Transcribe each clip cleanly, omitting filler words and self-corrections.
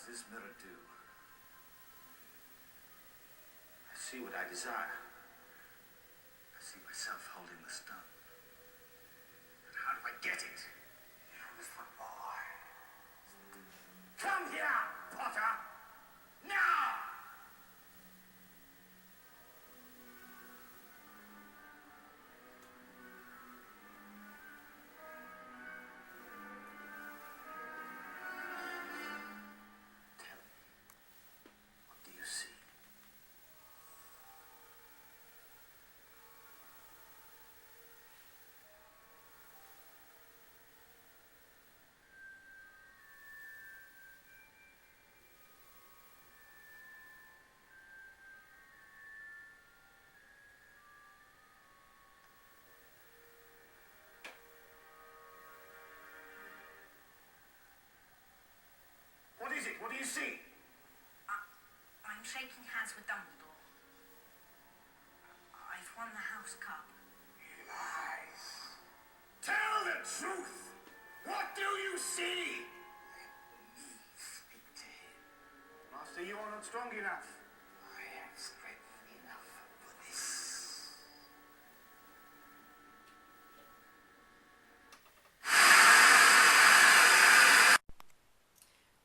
this mirror do? I see what I desire. I see myself holding the stone. But how do I get it? Use the boy. Come here, Potter! Now! What is it? What do you see? I'm shaking hands with Dumbledore. I've won the House Cup. He lies. Tell the truth! What do you see? Let me speak to him. Master, you are not strong enough. I have strength enough for this.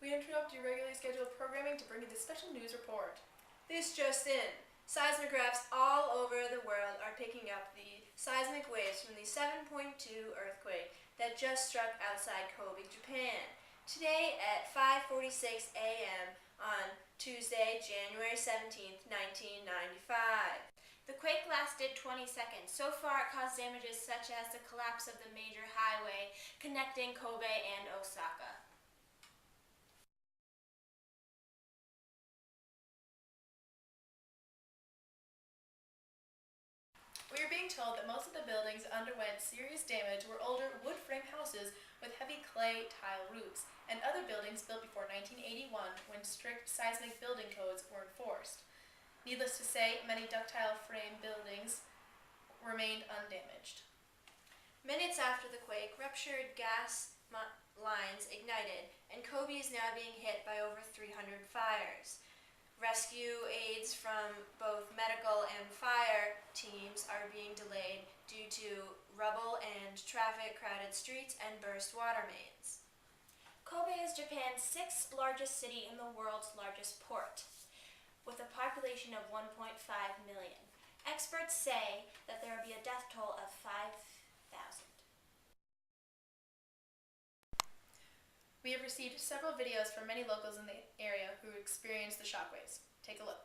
We interrupt your regularly scheduled programming to bring you this special news report. This just in. Seismographs all over the world are picking up the seismic waves from the 7.2 earthquake that just struck outside Kobe, Japan. Today at 5:46 a.m. on Tuesday, January 17th, 1995. The quake lasted 20 seconds. So far, it caused damages such as the collapse of the major highway connecting Kobe and Osaka. We are being told that most of the buildings underwent serious damage were older wood frame houses with heavy clay tile roofs, and other buildings built before 1981 when strict seismic building codes were enforced. Needless to say, many ductile frame buildings remained undamaged. Minutes after the quake, ruptured gas lines ignited, and Kobe is now being hit by over 300 fires. Rescue aids from both medical and fire teams are being delayed due to rubble and traffic-crowded streets and burst water mains. Kobe is Japan's sixth largest city and the world's largest port, with a population of 1.5 million. Experts say that there will be a death toll of 5,000. We have received several videos from many locals in the area who experienced the shockwaves. Take a look.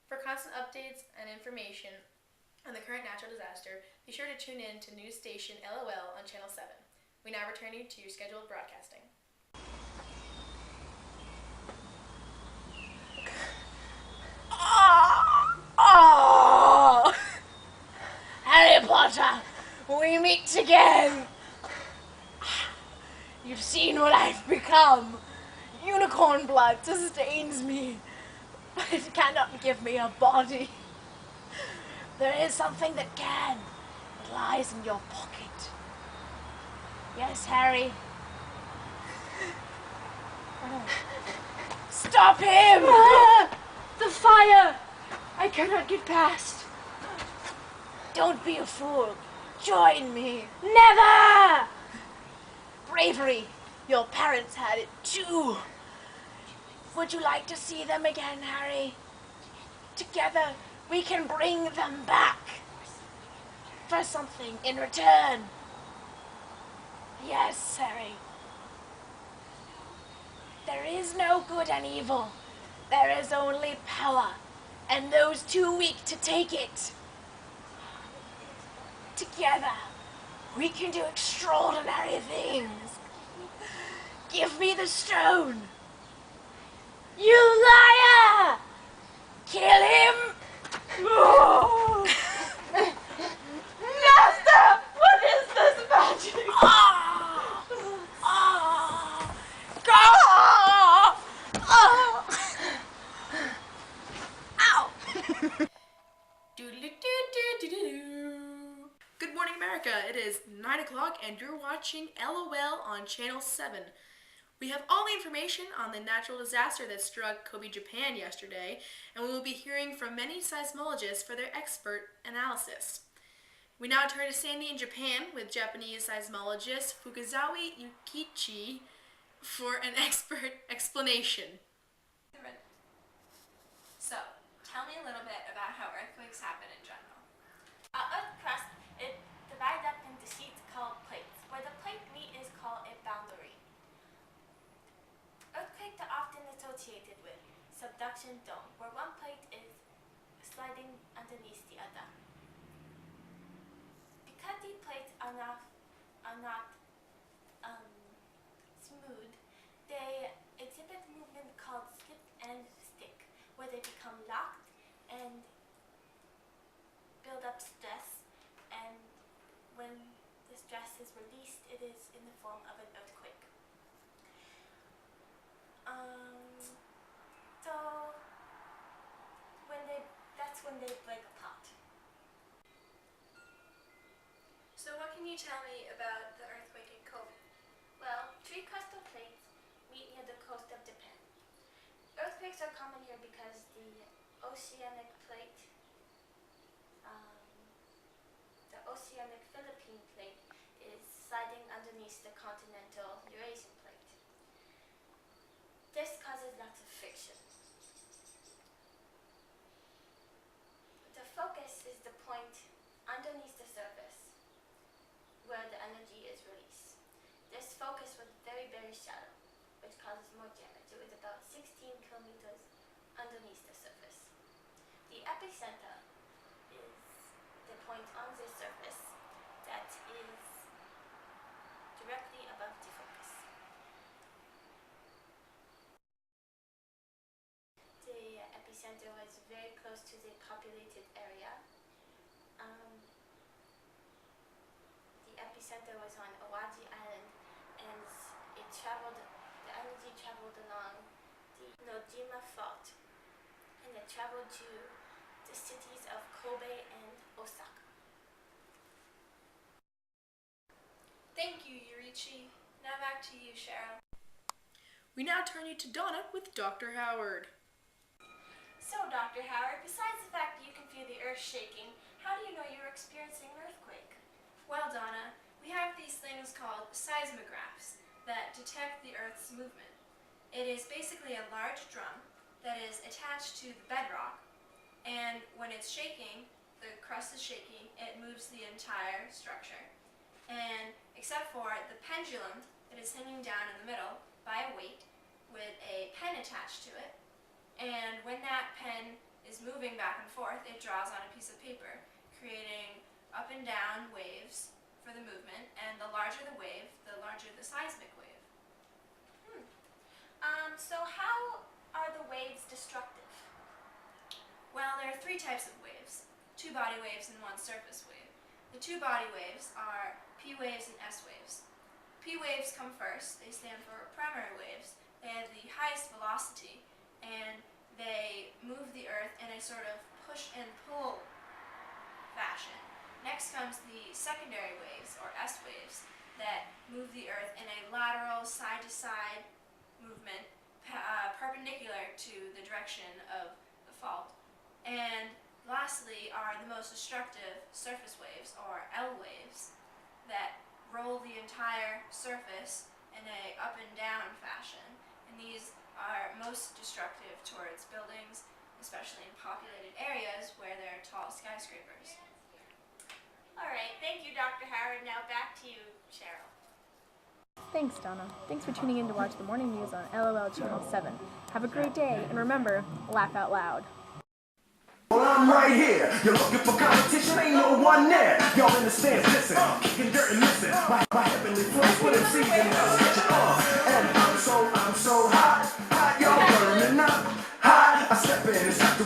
For constant updates and information on the current natural disaster, be sure to tune in to news station LOL on Channel 7. We now return you to your scheduled broadcasting. Oh! Harry Potter, we meet again. You've seen what I've become. Unicorn blood sustains me, but it cannot give me a body. There is something that can. It lies in your pocket. Yes, Harry. Stop him! The fire! I cannot get past. Don't be a fool. Join me. Never! Bravery. Your parents had it too. Would you like to see them again, Harry? Together, we can bring them back. For something in return. Yes, Harry. There is no good and evil. There is only power, and those too weak to take it. Together, we can do extraordinary things. Give me the stone! You liar! Kill him! Master! What is this magic? Ow! Good morning, America. It is 9 o'clock and you're watching LOL on Channel 7. We have all the information on the natural disaster that struck Kobe, Japan yesterday, and we will be hearing from many seismologists for their expert analysis. We now turn to Sandy in Japan with Japanese seismologist Fukazawa Yukichi for an expert explanation. So, tell me a little bit about how earthquakes happen in general. Earth crust, it divides up into sheets called plates. Where the plate meet is called a boundary. Earthquakes are often associated with subduction dome, where one plate is sliding underneath the other. Because these plates are not smooth, they exhibit movement called slip and stick, where they become locked and build up stress, and when the stress is released, it is in the form of an earthquake. So that's when they break apart. So what can you tell me about the earthquake in Kobe? Well, three coastal plates meet near the coast of Japan. Earthquakes are common here because the oceanic plate, the oceanic Philippine plate, is sliding underneath the continental Eurasian plate. This causes lots of friction. The focus is the point underneath the surface where the energy is released. This focus was very, very shallow, which causes more damage. It was about 16 kilometers underneath the surface. The epicenter is the point on the surface that is directly above the focus. The epicenter was very close to the populated area. The epicenter was on Awaji Island, and the energy traveled along the Nojima Fault, and it traveled to the cities of Kobe and Osaka. Thank you, Yurichi. Now back to you, Cheryl. We now turn you to Donna with Dr. Howard. So, Dr. Howard, besides the fact that you can feel the earth shaking, how do you know you're experiencing an earthquake? Well, Donna, we have these things called seismographs that detect the Earth's movement. It is basically a large drum that is attached to the bedrock, and when it's shaking, the crust is shaking, it moves the entire structure. And except for the pendulum that is hanging down in the middle by a weight with a pen attached to it, and when that pen is moving back and forth, it draws on a piece of paper, creating up and down waves for the movement, and the larger the wave, the larger the seismic wave. So how are the waves destructive? Well, there are three types of waves, two body waves and one surface wave. The two body waves are P waves and S waves. P waves come first. They stand for primary waves. They have the highest velocity, and they move the Earth in a sort of push and pull fashion. Next comes the secondary waves, or S waves, that move the Earth in a lateral, side-to-side movement, perpendicular to the direction of the fault. And lastly are the most destructive surface waves, or L waves, that roll the entire surface in a up and down fashion. And these are most destructive towards buildings, especially in populated areas where there are tall skyscrapers. All right, thank you, Dr. Howard. Now back to you, Cheryl. Thanks, Donna. Thanks for tuning in to watch the morning news on LOL Channel 7. Have a great day, and remember, laugh out loud. Well, I'm right here. You're looking for competition, ain't no one there. Y'all in the stands, listen, kicking dirt and missing. My heavenly place with them season now sketching on. And I'm so hot, y'all burning up. Hot, I step in, it's time to